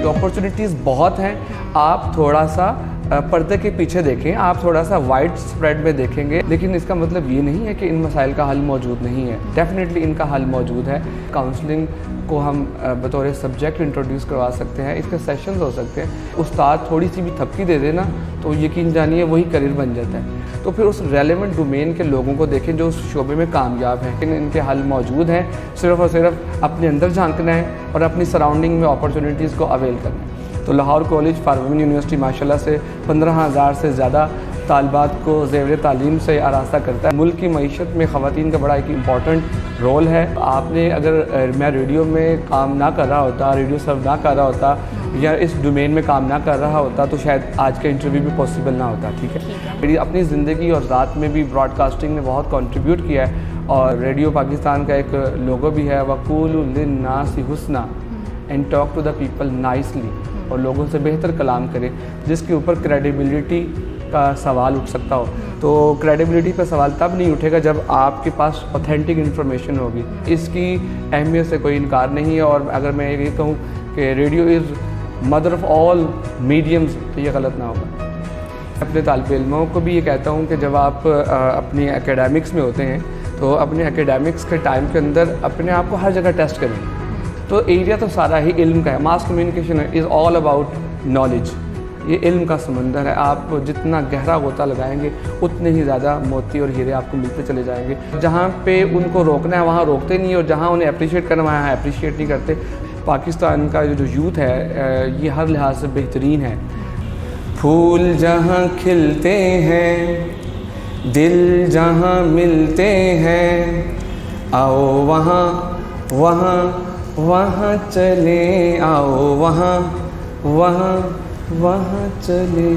Opportunities बहुत हैं, आप थोड़ा सा पर्दे के पीछे देखें, आप थोड़ा सा वाइड स्प्रेड में देखेंगे, लेकिन इसका मतलब ये नहीं है कि इन मसाइल का हल मौजूद नहीं है। डेफिनेटली इनका हल मौजूद है। काउंसलिंग को हम बतौर सब्जेक्ट इंट्रोड्यूस करवा सकते हैं, इसके सेशंस हो सकते हैं। उस्ताद थोड़ी सी भी थपकी दे देना तो यकीन जानिए वही करियर बन जाता है। तो फिर उस रेलेवेंट डोमेन के लोगों को देखें जो उस शोबे में कामयाब हैं, लेकिन इनके हल मौजूद हैं। सिर्फ़ और सिर्फ अपने अंदर झांकना है और अपनी सराउंडिंग में अपॉर्चुनिटीज़ को अवेल करना है। तो Lahore college for women university माशाल्लाह से 15,000 से ज़्यादा तालिबात को ज़ेवर तालीम से आरास्ता करता है। मुल्क की मईशत में ख़वातीन का बड़ा एक इम्पॉर्टेंट रोल है। आपने अगर मैं रेडियो में काम ना कर रहा होता, रेडियो सर्व ना कर रहा होता या इस डोमेन में काम ना कर रहा होता तो शायद आज का इंटरव्यू भी पॉसिबल ना होता। ठीक है, मेरी अपनी ज़िंदगी और ज़ात में भी ब्रॉडकास्टिंग ने बहुत कंट्रीब्यूट किया है और रेडियो पाकिस्तान का एक लोगो भी है, वक़ूलु लिन्नासी हुस्ना and talk to the people nicely, और लोगों से बेहतर कलाम करें, जिसके ऊपर क्रेडिबिलिटी का सवाल उठ सकता हो। तो क्रेडिबिलिटी का सवाल तब नहीं उठेगा जब आपके पास ऑथेंटिक इन्फॉर्मेशन होगी। इसकी अहमियत से कोई इनकार नहीं है। और अगर मैं ये कहूँ कि radio is mother of all mediums तो ये गलत ना होगा। अपने तालिब इल्मों को भी ये कहता हूँ कि जब आप अपनी एकेडमिक्स में होते हैं तो अपने एकेडमिक्स के टाइम के अंदर अपने आप को हर जगह टेस्ट करें। तो एरिया तो सारा ही इल्म का है। Mass communication is all about knowledge. ये इल्म का समंदर है। आप जितना गहरा गोता लगाएंगे उतने ही ज़्यादा मोती और हीरे आपको मिलते चले जाएंगे। जहाँ पे उनको रोकना है वहाँ रोकते नहीं, और जहाँ उन्हें अप्रिशिएट करना है वहाँ अप्रिशिएट नहीं करते। पाकिस्तान का जो यूथ है ये हर लिहाज से बेहतरीन है। फूल जहाँ खिलते हैं, दिल जहाँ मिलते हैं, आओ वहाँ वहाँ वहाँ चले, आओ वहाँ वहाँ वहाँ चले।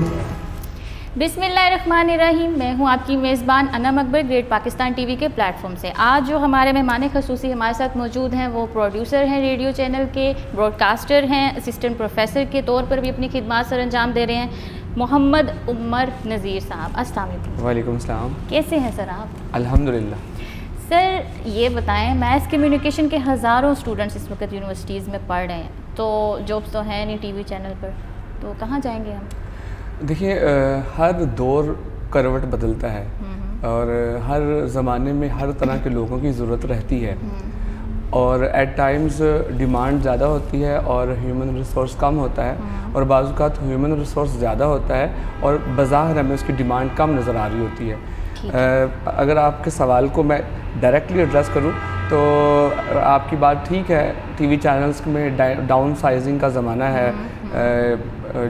बिस्मिल्लाहिर्रहमानिर्रहीम। मैं हूँ आपकी मेज़बान अनम अकबर, ग्रेट पाकिस्तान टीवी के प्लेटफॉर्म से। आज जो हमारे मेहमान ख़ुसूसी हमारे साथ मौजूद हैं वो प्रोड्यूसर हैं रेडियो चैनल के, ब्रॉडकास्टर हैं, असिस्टेंट प्रोफेसर के तौर पर भी अपनी खिदमत सर अंजाम दे रहे हैं, मोहम्मद उमर नज़ीर साहब। अस्सलाम वालेकुम। वालेकुम सलाम। कैसे हैं सर आप? अल्हम्दुलिल्लाह। सर ये बताएं, मैथ कम्युनिकेशन के हज़ारों स्टूडेंट्स इस वक्त यूनिवर्सिटीज़ में पढ़ रहे हैं, तो जॉब्स तो हैं नहीं टीवी चैनल पर, तो कहाँ जाएंगे हम? देखिए, हर दौर करवट बदलता है और हर ज़माने में हर तरह के लोगों की ज़रूरत रहती है, और एट टाइम्स डिमांड ज़्यादा होती है और ह्यूमन रिसोर्स कम होता है, और बाज़ औक़ात ह्यूमन रिसोर्स ज़्यादा होता है और बज़ाहिर हमें उसकी डिमांड कम नज़र आ रही होती है। अगर आपके सवाल को मैं डायरेक्टली एड्रेस करूं तो आपकी बात ठीक है, टीवी चैनल्स में डाउन साइजिंग का ज़माना है।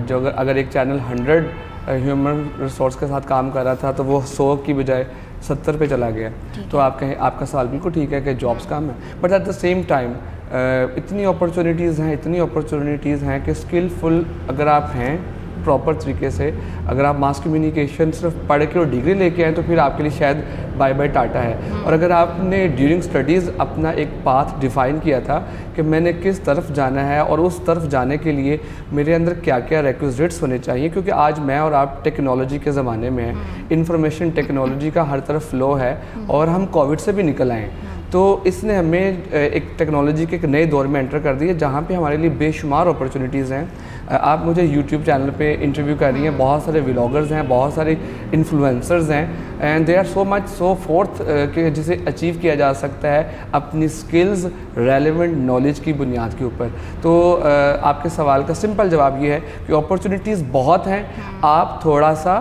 जो अगर एक चैनल 100 ह्यूमन रिसोर्स के साथ काम कर रहा था तो वो 100 की बजाय 70 पे चला गया। तो आपका सवाल बिल्कुल ठीक है कि जॉब्स कम है, but at the same time इतनी अपॉर्चुनिटीज़ हैं कि स्किलफुल अगर आप हैं प्रॉपर तरीके से, अगर आप मास कम्युनिकेशन सिर्फ पढ़ के और डिग्री लेके आए तो फिर आपके लिए शायद बाय बाय टाटा है। और अगर आपने ड्यूरिंग स्टडीज़ अपना एक पाथ डिफ़ाइन किया था कि मैंने किस तरफ जाना है और उस तरफ जाने के लिए मेरे अंदर क्या क्या रिक्विजिट्स होने चाहिए, क्योंकि आज मैं और आप टेक्नोलॉजी के ज़माने में हैं, इंफॉर्मेशन टेक्नोलॉजी का हर तरफ फ़्लो है और हम कोविड से भी निकल आए, तो इसने हमें एक टेक्नोलॉजी के एक नए दौर में एंटर कर दिया जहाँ पे हमारे लिए बेशुमार अपॉर्चुनिटीज़ हैं। आप मुझे यूट्यूब चैनल पे इंटरव्यू कर रही हैं, बहुत सारे व्लॉगर्स हैं, बहुत सारे इन्फ्लुएंसर्स हैं, and they are so much so forth कि जिसे अचीव किया जा सकता है अपनी स्किल्स रेलेवेंट नॉलेज की बुनियाद के ऊपर। तो आपके सवाल का सिंपल जवाब ये है कि अपॉर्चुनिटीज़ बहुत हैं, आप थोड़ा सा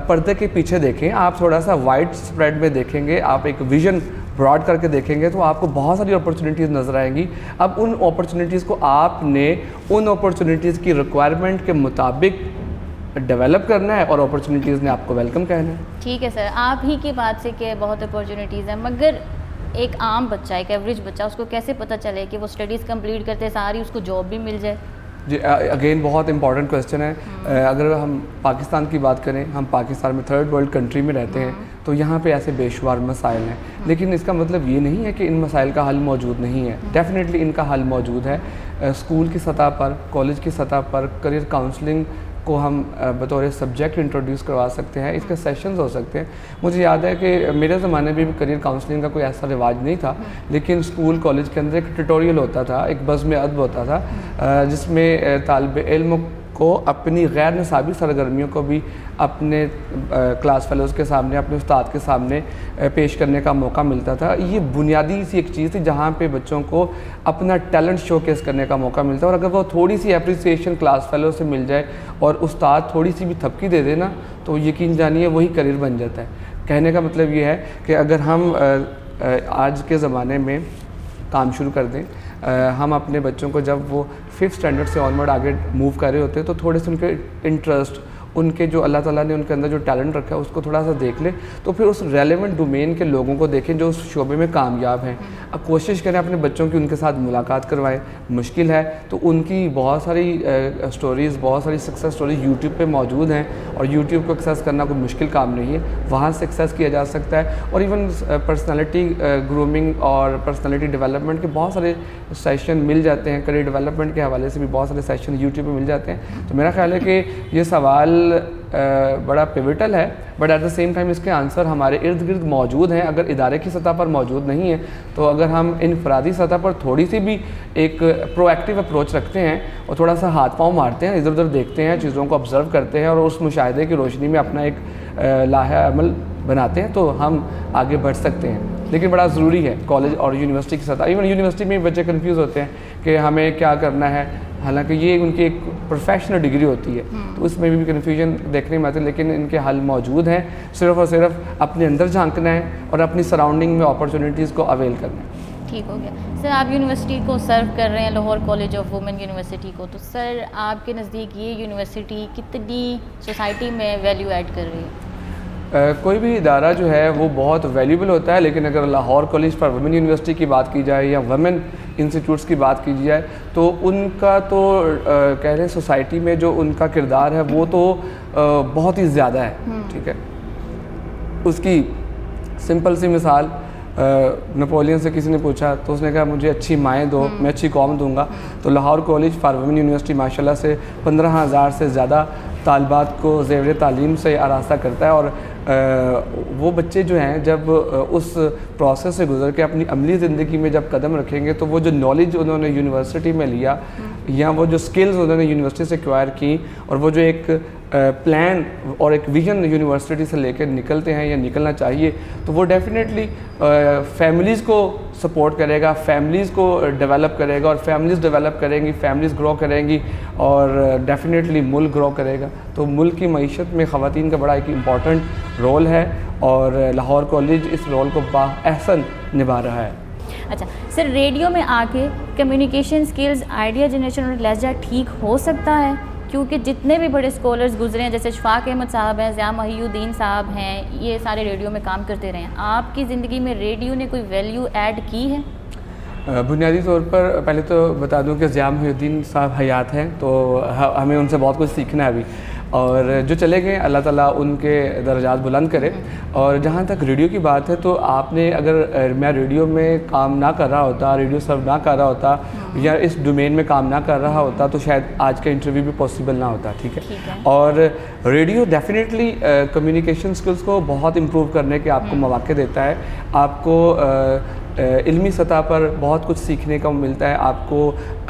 पर्दे के पीछे देखें, आप थोड़ा सा वाइड स्प्रेड में देखेंगे, आप एक विजन ब्रॉड करके देखेंगे तो आपको बहुत सारी अपॉर्चुनिटीज़ नज़र आएंगी। अब उन अपॉर्चुनिटीज़ को आपने उन अपॉर्चुनिटीज़ की रिक्वायरमेंट के मुताबिक डेवलप करना है और अपॉर्चुनिटीज़ ने आपको वेलकम कहना है। ठीक है सर, आप ही की बात से कि बहुत अपॉर्चुनिटीज़ हैं, मगर एक आम बच्चा, एक एवरेज बच्चा, उसको कैसे पता चले कि वो स्टडीज़ कंप्लीट करते सारी उसको जॉब भी मिल जाए? जी, अगेन बहुत इंपॉर्टेंट क्वेश्चन है। अगर हम पाकिस्तान की बात करें, हम पाकिस्तान में थर्ड वर्ल्ड कंट्री में रहते हैं, तो यहाँ पे ऐसे बेशुमार मसाइल हैं, लेकिन इसका मतलब ये नहीं है कि इन मसाइल का हल मौजूद नहीं है। डेफिनेटली इनका हल मौजूद है। स्कूल की सतह पर, कॉलेज की सतह पर करियर काउंसलिंग को हम बतौर सब्जेक्ट इंट्रोड्यूस करवा सकते हैं। इसके सेशंस हो सकते हैं। मुझे याद है कि मेरे ज़माने में भी करियर काउंसलिंग का कोई ऐसा रिवाज नहीं था, लेकिन स्कूल कॉलेज के अंदर एक ट्यूटोरियल होता था, एक बज़्म अदब होता था, जिसमें तालिब इल्म को अपनी गैर निसाबी सरगर्मियों को भी अपने क्लास फेलोज़ के सामने, अपने उस्ताद के सामने पेश करने का मौका मिलता था। ये बुनियादी सी एक चीज़ थी जहाँ पे बच्चों को अपना टैलेंट शोकेस करने का मौका मिलता है, और अगर वो थोड़ी सी अप्रिसिएशन क्लास फेलो से मिल जाए और उस्ताद थोड़ी सी भी थपकी दे देना, तो यकीन जानिए वही करियर बन जाता है। कहने का मतलब ये है कि अगर हम आज के ज़माने में काम शुरू कर दें, हम अपने बच्चों को जब वो 5th स्टैंडर्ड से ऑनवर्ड आगे मूव कर रहे होते हैं, तो थोड़े से उनके इंटरेस्ट, उनके जो अल्लाह ताला ने उनके अंदर जो टैलेंट रखा है उसको थोड़ा सा देख ले, तो फिर उस रेलेवेंट डोमेन के लोगों को देखें जो उस शोबे में कामयाब हैं। अब कोशिश करें अपने बच्चों की उनके साथ मुलाकात करवाएं। मुश्किल है तो उनकी बहुत सारी स्टोरीज़, बहुत सारी सक्सेस स्टोरीज यूट्यूब पे मौजूद हैं, और यूट्यूब को एक्सेस करना कोई मुश्किल काम नहीं है, वहाँ से एक्सेस किया जा सकता है। और इवन पर्सनैलिटी ग्रूमिंग और पर्सनैलिटी डेवलपमेंट के बहुत सारे सेशन मिल जाते हैं, करियर डेवलपमेंट के हवाले से भी बहुत सारे सेशन यूट्यूब पर मिल जाते हैं। तो मेरा ख्याल है कि ये सवाल बड़ा पिवटल है, but at the same time इसके आंसर हमारे इर्द गिर्द मौजूद हैं। अगर इदारे की सतह पर मौजूद नहीं है, तो अगर हम इनफरादी सतह पर थोड़ी सी भी एक प्रोएक्टिव अप्रोच रखते हैं और थोड़ा सा हाथ पाँव मारते हैं, इधर उधर देखते हैं, चीज़ों को ऑब्ज़र्व करते हैं और उस मुशाहिदे की रोशनी में अपना एक लाहा अमल बनाते हैं, तो हम आगे बढ़ सकते हैं। लेकिन बड़ा ज़रूरी है कॉलेज और यूनिवर्सिटी की सतह। इवन यूनिवर्सिटी में बच्चे कंफ्यूज होते हैं कि हमें क्या करना है, हालांकि ये उनकी एक प्रोफेशनल डिग्री होती है, तो उसमें भी कन्फ्यूजन देखने में आती है, लेकिन इनके हल मौजूद हैं। सिर्फ़ और सिर्फ अपने अंदर झांकना है और अपनी सराउंडिंग में अपॉर्चुनिटीज़ को अवेल करना है। ठीक हो गया सर। आप यूनिवर्सिटी को सर्व कर रहे हैं, Lahore college of women university को, तो सर आपके नज़दीक ये यूनिवर्सिटी कितनी सोसाइटी में वैल्यू ऐड कर रही है? कोई भी इदारा जो है वो बहुत वैल्यूबल होता है, लेकिन अगर Lahore college for women university की बात की जाए या वुमेन इंस्टीट्यूट्स की बात की जाए, तो उनका तो कह रहे हैं सोसाइटी में जो उनका किरदार है वो तो बहुत ही ज़्यादा है। ठीक है, उसकी सिंपल सी मिसाल, नेपोलियन से किसी ने पूछा तो उसने कहा मुझे अच्छी माएँ दो, मैं अच्छी कौम दूंगा। तो Lahore college for women university माशाल्लाह से 15,000 से ज़्यादा तालबात को ज़ेवर तालीम से आरास्ता करता है, और वो बच्चे जो हैं जब उस प्रोसेस से गुजर के अपनी अमली ज़िंदगी में जब कदम रखेंगे, तो वो जो नॉलेज उन्होंने यूनिवर्सिटी में लिया या वो जो स्किल्स उन्होंने यूनिवर्सिटी से एक्वायर की, और वो जो एक प्लान और एक विजन यूनिवर्सिटी से लेकर निकलते हैं या निकलना चाहिए, तो वो डेफिनेटली फैमिलीज़ को सपोर्ट करेगा, फैमिलीज़ को डेवलप करेगा, और फैमिलीज़ डेवलप करेंगी, फैमिलीज़ ग्रो करेंगी, और डेफिनेटली मुल्क ग्रो करेगा। तो मुल्क की मईशत में ख़वातीन का बड़ा एक इम्पॉर्टेंट रोल है, और लाहौर कॉलेज इस रोल को बाअहसन निभा रहा है। अच्छा सर, रेडियो में आके कम्युनिकेशन स्किल्स, आइडिया जनरेशन और लहजा ठीक हो सकता है? क्योंकि जितने भी बड़े स्कॉलर्स गुजरे हैं, जैसे शफाक अहमद साहब हैं, ज़िया महिउद्दीन साहब हैं, ये सारे रेडियो में काम करते रहे हैं। आपकी ज़िंदगी में रेडियो ने कोई वैल्यू ऐड की है? बुनियादी तौर पर पहले तो बता दूं कि ज़िया महिउद्दीन साहब हयात हैं, तो हमें उनसे बहुत कुछ सीखना है अभी, और जो चले गए अल्लाह ताला उनके दर्जात बुलंद करे। और जहाँ तक रेडियो की बात है, तो आपने अगर मैं रेडियो में काम ना कर रहा होता, रेडियो सर्व ना कर रहा होता, या इस डोमेन में काम ना कर रहा होता, तो शायद आज का इंटरव्यू भी पॉसिबल ना होता। ठीक है। और रेडियो डेफिनेटली कम्युनिकेशन स्किल्स को बहुत इम्प्रूव करने के आपको मौके देता है। आपको इल्मी सतह पर बहुत कुछ सीखने को मिलता है। आपको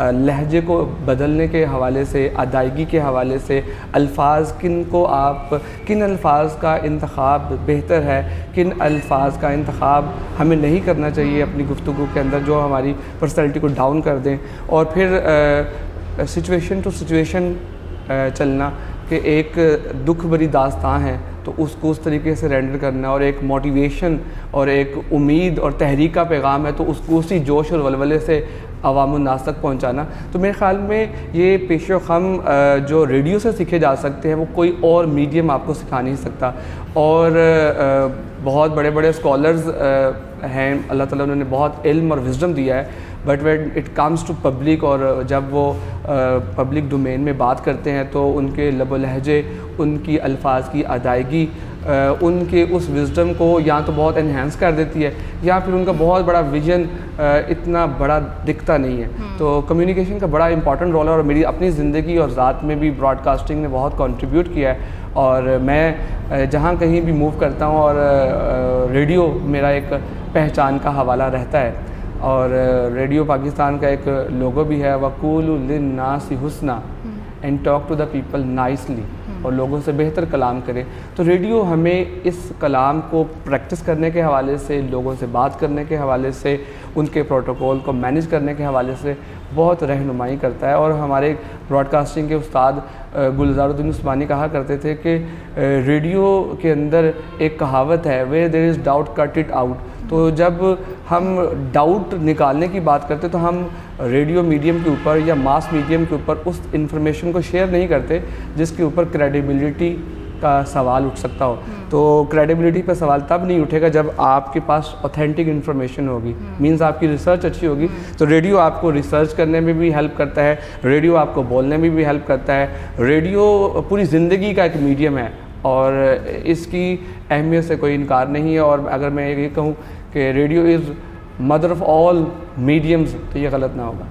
लहजे को बदलने के हवाले से, अदायगी के हवाले से, अल्फाज किन अल्फाज का इंतखाब बेहतर है, किन अल्फाज का इंतखाब हमें नहीं करना चाहिए अपनी गुफ्तगू के अंदर जो हमारी पर्सनैलिटी को डाउन कर दें, और फिर सिचुएशन टू सिचुएशन चलना कि एक दुख भरी दास्तान है तो उसको उस तरीके से रेंडर करना, और एक मोटिवेशन और एक उम्मीद और तहरीक का पैगाम है तो उसको उसी जोश और वलवले से अवामुन्नास तक पहुंचाना। तो मेरे ख़्याल में ये पेशो ख़म जो रेडियो से सीखे जा सकते हैं वो कोई और मीडियम आपको सिखा नहीं सकता। और बहुत बड़े बड़े स्कॉलर्स हैं, अल्लाह ताला उन्होंने बहुत इल्म और विज़डम दिया है, but when it comes to public, और जब वो पब्लिक डोमेन में बात करते हैं तो उनके लब लहजे, उनकी अल्फाज की अदायगी उनके उस विज़डम को या तो बहुत एनहेंस कर देती है, या फिर उनका बहुत बड़ा विजन इतना बड़ा दिखता नहीं है। तो कम्युनिकेशन का बड़ा इंपॉर्टेंट रोल है, और मेरी अपनी ज़िंदगी और ज़ात में भी ब्रॉडकास्टिंग ने बहुत कंट्रीब्यूट किया है। और मैं जहाँ कहीं भी मूव करता हूँ, और रेडियो मेरा एक पहचान का हवाला रहता है। और रेडियो पाकिस्तान का एक लोगो भी है, वक़ूलु लिन्नासि हुस्ना and talk to the people nicely, और लोगों से बेहतर कलाम करें। तो रेडियो हमें इस कलाम को प्रैक्टिस करने के हवाले से, लोगों से बात करने के हवाले से, उनके प्रोटोकॉल को मैनेज करने के हवाले से बहुत रहनुमाई करता है। और हमारे ब्रॉडकास्टिंग के उस्ताद गुलजारुद्दीन उस्मानी कहा करते थे कि रेडियो के अंदर एक कहावत है, where there is doubt cut it out. तो जब हम डाउट निकालने की बात करते तो हम रेडियो मीडियम के ऊपर या मास मीडियम के ऊपर उस इंफॉर्मेशन को शेयर नहीं करते जिसके ऊपर क्रेडिबिलिटी का सवाल उठ सकता हो। तो क्रेडिबिलिटी पर सवाल तब नहीं उठेगा जब आपके पास ऑथेंटिक इन्फॉर्मेशन होगी, मींस आपकी रिसर्च अच्छी होगी। तो रेडियो आपको रिसर्च करने में भी हेल्प करता है, रेडियो आपको बोलने में भी हेल्प करता है। रेडियो पूरी ज़िंदगी का एक मीडियम है, और इसकी अहमियत से कोई इनकार नहीं है। और अगर मैं ये कहूँ कि radio is mother of all mediums, तो ये गलत ना होगा।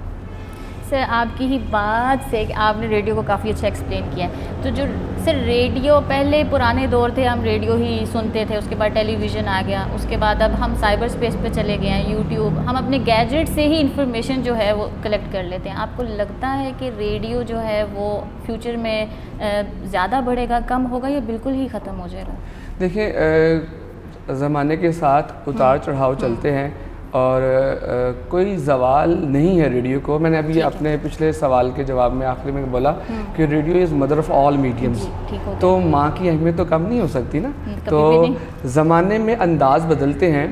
सर आपकी ही बात से कि आपने रेडियो को काफ़ी अच्छा एक्सप्लेन किया है। तो जो सर रेडियो पहले पुराने दौर थे, हम रेडियो ही सुनते थे, उसके बाद टेलीविज़न आ गया, उसके बाद अब हम साइबर स्पेस पे चले गए हैं, यूट्यूब, हम अपने गैजेट से ही इंफॉर्मेशन जो है वो कलेक्ट कर लेते हैं। आपको लगता है कि रेडियो जो है वो फ्यूचर में ज़्यादा बढ़ेगा, कम होगा, या बिल्कुल ही ख़त्म हो जाएगा? देखिए, ज़माने के साथ उतार चढ़ाव चलते हैं, और कोई ज़वाल नहीं है रेडियो को। मैंने अभी अपने पिछले सवाल के जवाब में आखिरी में बोला कि radio is mother of all mediums, तो माँ की अहमियत तो कम नहीं हो सकती ना। तो ज़माने में अंदाज़ बदलते हैं,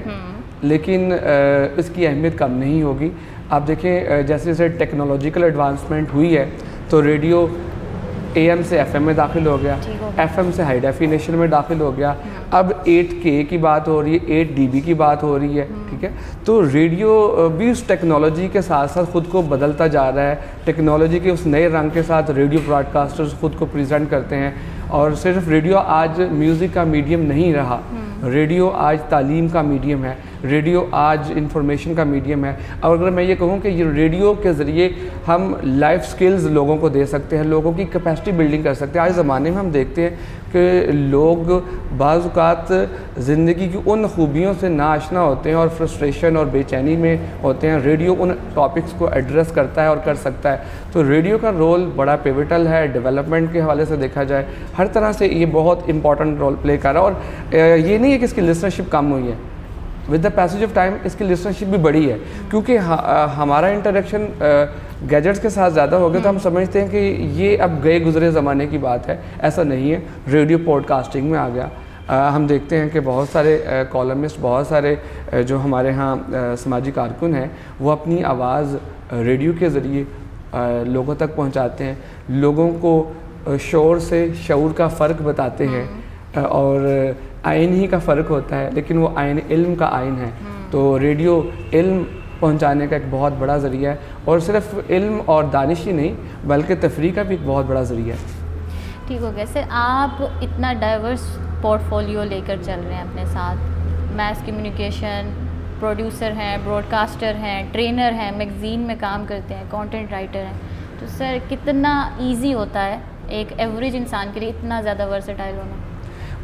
लेकिन इसकी अहमियत कम नहीं होगी। आप देखें, जैसे जैसे टेक्नोलॉजिकल एडवांसमेंट हुई है, तो रेडियो AM से FM में दाखिल हो गया, FM से हाई डेफिनेशन में दाखिल हो गया, अब 8K की बात हो रही है, 8 dB की बात हो रही है, ठीक है। तो रेडियो भी उस टेक्नोलॉजी के साथ साथ ख़ुद को बदलता जा रहा है। टेक्नोलॉजी के उस नए रंग के साथ रेडियो ब्रॉडकास्टर्स ख़ुद को प्रेजेंट करते हैं। और सिर्फ रेडियो आज म्यूज़िक का मीडियम नहीं रहा, रेडियो आज तालीम का मीडियम है, रेडियो आज इंफॉर्मेशन का मीडियम है। और अगर मैं ये कहूँ कि ये रेडियो के ज़रिए हम लाइफ स्किल्स लोगों को दे सकते हैं, लोगों की कैपेसिटी बिल्डिंग कर सकते हैं। आज ज़माने में हम देखते हैं कि लोग बाज़ औक़ात ज़िंदगी की उन खूबियों से नाआशना होते हैं और फ्रस्ट्रेशन और बेचैनी में होते हैं। रेडियो उन टॉपिक्स को एड्रेस करता है और कर सकता है। तो रेडियो का रोल बड़ा पिवटल है, डेवलपमेंट के हवाले से देखा जाए हर तरह से ये बहुत इंपॉर्टेंट रोल प्ले कर रहा है। और ये नहीं है कि इसकी लिसनरशिप कम हुई है, with the passage of time इसकी लिसनरशिप भी बढ़ी है, क्योंकि हमारा इंटरेक्शन गैजेट्स के साथ ज़्यादा हो गया। तो हम समझते हैं कि ये अब गए गुजरे ज़माने की बात है, ऐसा नहीं है। रेडियो पॉडकास्टिंग में आ गया। हम देखते हैं कि बहुत सारे कॉलमिस्ट, बहुत सारे जो हमारे यहाँ समाजी कारकुन हैं, वो अपनी आवाज़ रेडियो के ज़रिए लोगों तक पहुँचाते हैं, लोगों को शोर से शऊर का फ़र्क बताते हैं। और आइन ही का फ़र्क होता है, लेकिन वो आइन इल्म का आइन है। तो रेडियो इल्म पहुंचाने का एक बहुत बड़ा ज़रिया है, और सिर्फ इल्म और दानिश ही नहीं बल्कि तफरीह का भी एक बहुत बड़ा ज़रिया है। ठीक हो गया सर, आप इतना डाइवर्स पोर्टफोलियो लेकर चल रहे हैं अपने साथ, मैस कम्युनिकेशन, प्रोड्यूसर हैं, ब्रॉडकास्टर हैं, ट्रेनर हैं, मैगज़ीन में काम करते हैं, कंटेंट राइटर हैं। तो सर कितना ईजी होता है एक एवरेज इंसान के लिए इतना ज़्यादा वर्सेटाइल होना?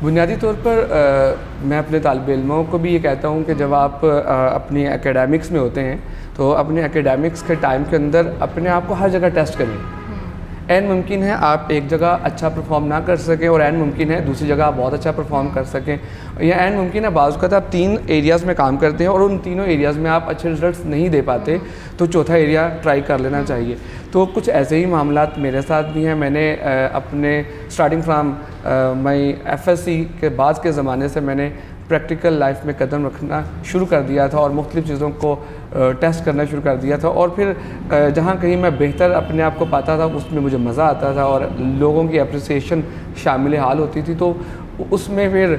बुनियादी तौर पर मैं अपने तालिब इल्मों को भी ये कहता हूँ कि जब आप अपनी एकेडमिक्स में होते हैं तो अपने एकेडमिक्स के टाइम के अंदर अपने आप को हर जगह टेस्ट करें। ऐन मुमकिन है आप एक जगह अच्छा परफॉर्म ना कर सकें, और ऐन मुमकिन है दूसरी जगह आप बहुत अच्छा परफॉर्म कर सकें, या ऐन मुमकिन है बाज़ वक़्त आप 3 एरियाज़ में काम करते हैं और उन तीनों एरियाज़ में आप अच्छे रिजल्ट्स नहीं दे पाते, तो चौथा एरिया ट्राई कर लेना चाहिए। तो कुछ ऐसे ही मामलात मेरे साथ भी हैं। मैंने अपने स्टार्टिंग फ्राम माई FSC के बाद के ज़माने से मैंने प्रैक्टिकल लाइफ में कदम रखना शुरू कर दिया था और मुख्तलिफ़ चीज़ों को टेस्ट करना शुरू कर दिया था। और फिर जहाँ कहीं मैं बेहतर अपने आप को पाता था उसमें मुझे मज़ा आता था और लोगों की अप्रिसिएशन शामिल हाल होती थी, तो उसमें फिर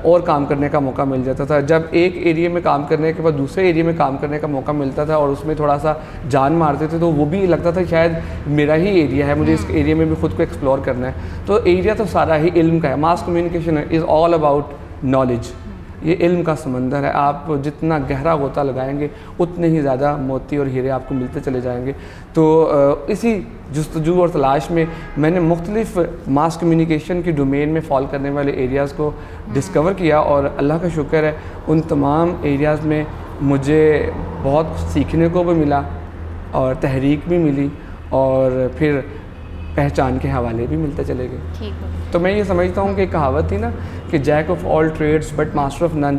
और काम करने का मौका मिल जाता था। जब एक एरिया में काम करने के बाद दूसरे एरिया में काम करने का मौका मिलता था और उसमें थोड़ा सा जान मारते थे, तो वो भी लगता था शायद मेरा ही एरिया है, मुझे इस एरिया में भी खुद को एक्सप्लोर करना है। तो एरिया तो सारा ही इल्म का है। Mass communication is all about knowledge. ये इल्म का समंदर है। आप जितना गहरा गोता लगाएंगे उतने ही ज़्यादा मोती और हीरे आपको मिलते चले जाएंगे। तो इसी जुस्तजू और तलाश में मैंने मुख्तलिफ मास कम्युनिकेशन की डोमेन में फॉल करने वाले एरियाज़ को डिस्कवर किया, और अल्लाह का शुक्र है उन तमाम एरियाज़ में मुझे बहुत सीखने को भी मिला और तहरीक भी मिली, और फिर पहचान के हवाले भी मिलते चले गए। ठीक है। तो मैं ये समझता हूँ कि कहावत थी ना कि jack of all trades but master of none,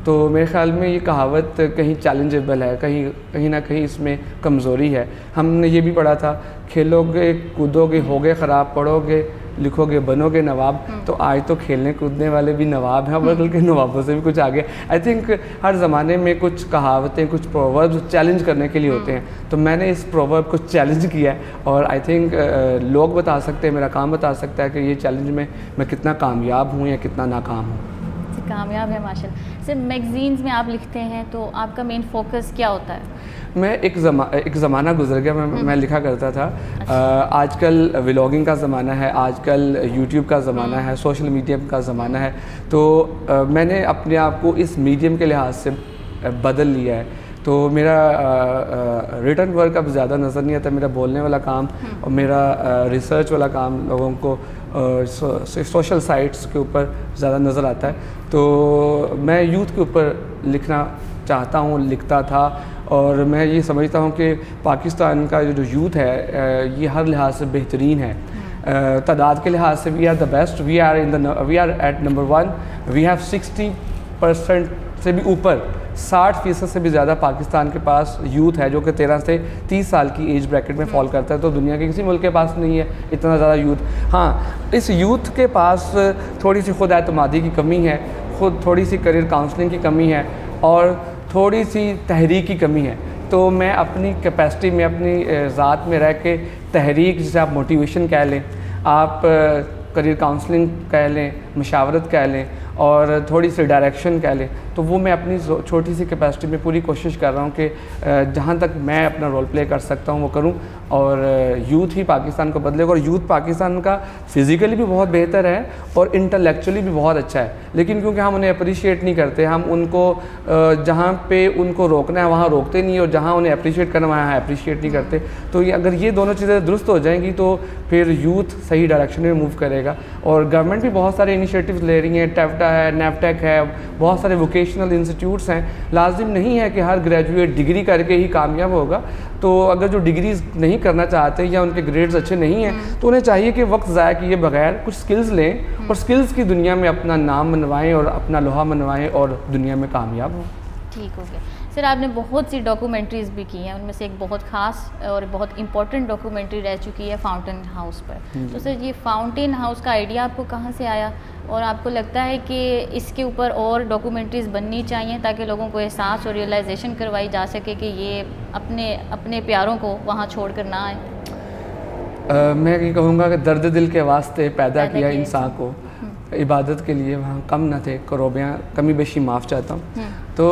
तो मेरे ख्याल में ये कहावत कहीं चैलेंजेबल है, कहीं ना कहीं इसमें कमज़ोरी है। हमने ये भी पढ़ा था, खेलोगे कूदोगे होगे ख़राब, पढ़ोगे लिखोगे बनोगे नवाब। तो आज तो खेलने कूदने वाले भी नवाब हैं, बल्कि नवाबों से भी कुछ आगे। आई थिंक हर ज़माने में कुछ कहावतें, कुछ प्रोवर्ब्स चैलेंज करने के लिए होते हैं। तो मैंने इस प्रोवर्ब को चैलेंज किया है, और आई थिंक लोग बता सकते हैं, मेरा काम बता सकता है कि ये चैलेंज में मैं कितना कामयाब हूँ या कितना नाकाम हूँ। कामयाब है माशाल्लाह। सर मैगज़ीन्स में आप लिखते हैं तो आपका मेन फोकस क्या होता है? मैं एक ज़माना गुजर गया, मैं लिखा करता था। आजकल व्लॉगिंग का ज़माना है, आजकल यूट्यूब का ज़माना है, सोशल मीडिया का ज़माना है। तो मैंने अपने आप को इस मीडियम के लिहाज से बदल लिया है। तो मेरा रिटर्न वर्क अब ज़्यादा नज़र नहीं आता। मेरा बोलने वाला काम और मेरा रिसर्च वाला काम लोगों को सोशल साइट्स के ऊपर ज़्यादा नज़र आता है। तो मैं यूथ के ऊपर लिखना चाहता हूँ, लिखता था, और मैं ये समझता हूँ कि पाकिस्तान का जो यूथ है ये हर लिहाज से बेहतरीन है। तादाद के लिहाज से we are the best, we are at number 1। We have 60% से भी ऊपर, 60% से भी ज़्यादा पाकिस्तान के पास यूथ है जो कि 13 से 30 साल की एज ब्रैकेट में फॉल करता है। तो दुनिया के किसी मुल्क के पास नहीं है इतना ज़्यादा यूथ। हाँ, इस यूथ के पास थोड़ी सी खुद एतमादी की कमी है, थोड़ी सी करियर काउंसलिंग की कमी है, और थोड़ी सी तहरीक की कमी है। तो मैं अपनी कैपेसिटी में, अपनी ज़ात में रह के तहरीक, जिसे आप मोटिवेशन कह लें, आप करियर काउंसलिंग कह लें, मशावरत कह लें, और थोड़ी सी डायरेक्शन कह लें, तो वो मैं अपनी छोटी सी कैपेसिटी में पूरी कोशिश कर रहा हूँ कि जहाँ तक मैं अपना रोल प्ले कर सकता हूँ वो करूँ, और यूथ ही पाकिस्तान को बदलेगा। और यूथ पाकिस्तान का फिज़िकली भी बहुत बेहतर है और इंटेलेक्चुअली भी बहुत अच्छा है, लेकिन क्योंकि हम उन्हें अप्रिशिएट नहीं करते, हम उनको जहाँ पे उनको रोकना है वहाँ रोकते नहीं, और जहाँ उन्हें अप्रिशिएट करना है वहाँ अप्रिशिएट नहीं करते। तो अगर ये दोनों चीज़ें दुरुस्त हो जाएंगी तो फिर यूथ सही डायरेक्शन में मूव करेगा। और गवर्नमेंट भी बहुत सारे इनिशिएटिव्स ले रही हैं, टेफ्टा है, नैपटेक है, बहुत सारे वोकेशनल इंस्टीट्यूट्स हैं। लाजिम नहीं है कि हर ग्रेजुएट डिग्री करके ही कामयाब होगा। तो अगर जो डिग्रीज नहीं करना चाहते या उनके ग्रेड्स अच्छे नहीं हैं, तो उन्हें चाहिए कि वक्त ज़ाया किए बगैर कुछ स्किल्स लें और स्किल्स की दुनिया में अपना नाम मनवाएं और अपना लोहा मनवाएं और दुनिया में कामयाब हों। ठीक हो गया। सर आपने बहुत सी डॉक्यूमेंट्रीज़ भी की हैं, उनमें से एक बहुत ख़ास और बहुत इंपॉर्टेंट डॉक्यूमेंट्री रह चुकी है फाउंटेन हाउस पर। तो सर ये फाउंटेन हाउस का आइडिया आपको कहाँ से आया, और आपको लगता है कि इसके ऊपर और डॉक्यूमेंट्रीज़ बननी चाहिए ताकि लोगों को एहसास और रियलाइजेशन करवाई जा सके कि ये अपने प्यारों को वहाँ छोड़ कर ना आए? मैं ये कहूँगा कि दर्द दिल के वास्ते पैदा किया इंसान को, इबादत के लिए वहाँ कम न थे, करोबियाँ कमी बेशी माफ़ चाहता हूँ। तो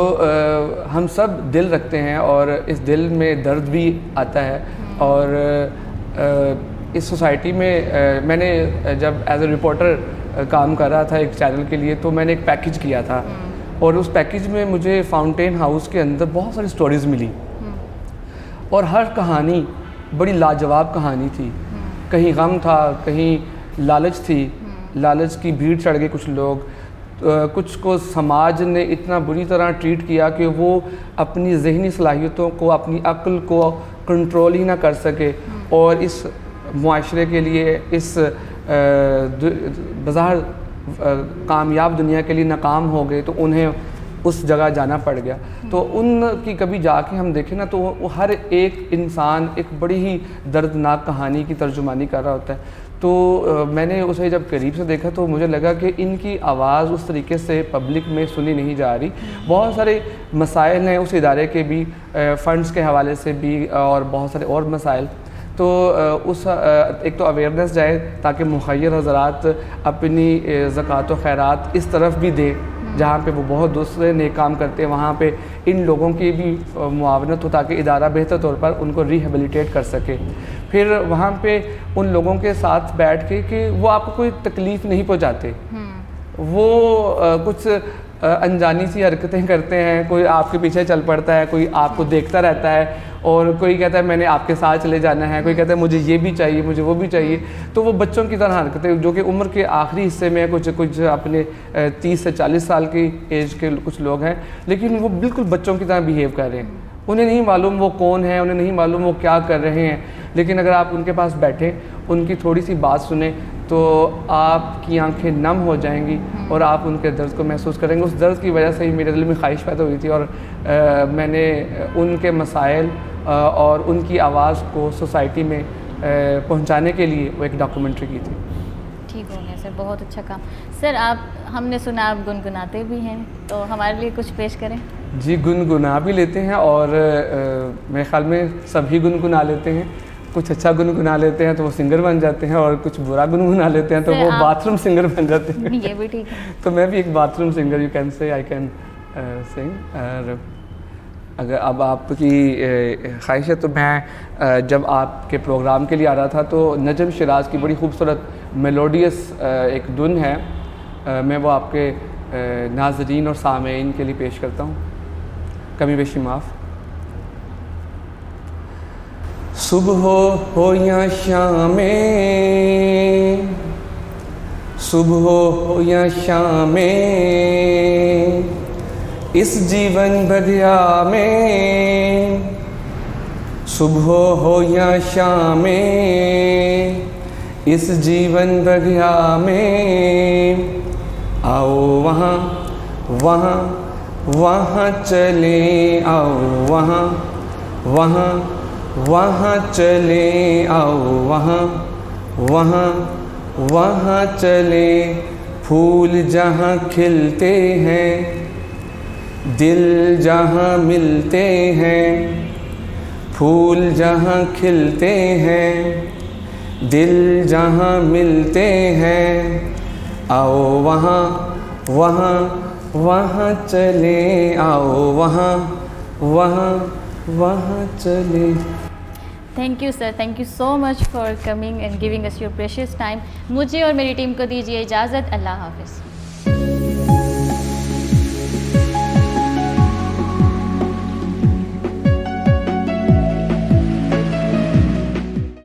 हम सब दिल रखते हैं और इस दिल में दर्द भी आता है। और इस सोसाइटी में मैंने जब एज ए रिपोर्टर काम कर रहा था एक चैनल के लिए, तो मैंने एक पैकेज किया था, और उस पैकेज में मुझे फाउंटेन हाउस के अंदर बहुत सारी स्टोरीज़ मिली, और हर कहानी बड़ी लाजवाब कहानी थी। कहीं गम था, कहीं लालच थी, लालच की भीड़ चढ़ गए कुछ लोग, कुछ को समाज ने इतना बुरी तरह ट्रीट किया कि वो अपनी ज़हनी सलाहियतों को, अपनी अक्ल को कंट्रोल ही ना कर सके, और इस मुआशरे के लिए, इस बाज़ार कामयाब दुनिया के लिए नाकाम हो गए, तो उन्हें उस जगह जाना पड़ गया। तो उनकी कभी जाके हम देखें ना, तो वो हर एक इंसान एक बड़ी ही दर्दनाक कहानी की तर्जुमानी कर रहा होता है। तो मैंने उसे जब करीब से देखा तो मुझे लगा कि इनकी आवाज़ उस तरीके से पब्लिक में सुनी नहीं जा रही। बहुत सारे मसाइल हैं उस इदारे के भी, फ़ंड्स के हवाले से भी, और बहुत सारे और मसाइल। तो एक तो अवेयरनेस जाए ताकि मुखय्यर हज़रात अपनी ज़कात व खैरात इस तरफ भी दे जहाँ पे वो बहुत दूसरे नेक काम करते हैं, वहाँ पे इन लोगों की भी मुआवनत हो ताकि इदारा बेहतर तौर पर उनको रिहेबिलिटेट कर सके। फिर वहाँ पे उन लोगों के साथ बैठ के कि वो आपको कोई तकलीफ़ नहीं पहुँचाते, वो कुछ अनजानी सी हरकतें करते हैं, कोई आपके पीछे चल पड़ता है, कोई आपको देखता रहता है और कोई कहता है मैंने आपके साथ चले जाना है, कोई कहता है मुझे ये भी चाहिए, मुझे वो भी चाहिए। तो वो बच्चों की तरह हरकतें जो कि उम्र के आखिरी हिस्से में कुछ अपने 30 से 40 साल की एज के कुछ लोग हैं, लेकिन वो बिल्कुल बच्चों की तरह बिहेव कर रहे हैं। उन्हें नहीं मालूम वो कौन है, उन्हें नहीं मालूम वो क्या कर रहे हैं, लेकिन अगर आप उनके पास बैठें, उनकी थोड़ी सी बात सुने तो आपकी आंखें नम हो जाएंगी और आप उनके दर्द को महसूस करेंगे। उस दर्द की वजह से ही मेरे दिल में ख्वाहिश पैदा हुई थी और मैंने उनके मसाइल और उनकी आवाज़ को सोसाइटी में पहुंचाने के लिए वो एक डॉक्यूमेंट्री की थी। ठीक हो गया सर, बहुत अच्छा काम। सर आप, हमने सुना आप गुनगुनाते भी हैं, तो हमारे लिए कुछ पेश करें। जी, गुनगुना भी लेते हैं और मेरे ख्याल में सभी गुनगुना लेते हैं। कुछ अच्छा गुनगुना लेते हैं तो वो सिंगर बन जाते हैं और कुछ बुरा गुनगुना लेते हैं तो वो बाथरूम सिंगर बन जाते हैं। ये भी ठीक है। तो मैं भी एक bathroom singer, you can say, I can sing. और अगर अब आपकी ख्वाहिश है तो मैं जब आपके प्रोग्राम के लिए आ रहा था तो नजम शिराज की बड़ी खूबसूरत मेलोडियस एक धुन है, मैं वो आपके नाज़रीन और सामीन के लिए पेश करता हूँ, कमी बेशी माफ़। सुबह हो या शामें, सुबह हो या शामें, इस जीवन बगिया में, सुबह हो या शामें, इस जीवन बगिया में, आओ वहाँ वहाँ वहाँ चले, आओ वहाँ वहाँ वहाँ चले, आओ वहाँ वहाँ वहाँ चले। फूल जहाँ खिलते हैं, दिल जहाँ मिलते हैं, फूल जहाँ खिलते हैं, दिल जहाँ मिलते हैं, आओ वहाँ वहाँ वहाँ चले, आओ वहाँ वहाँ वहाँ चले। Thank you sir, thank you so much for coming and giving us your precious time. मुझे और मेरी टीम को दीजिए इजाज़त। अल्लाह हाफ़िज़।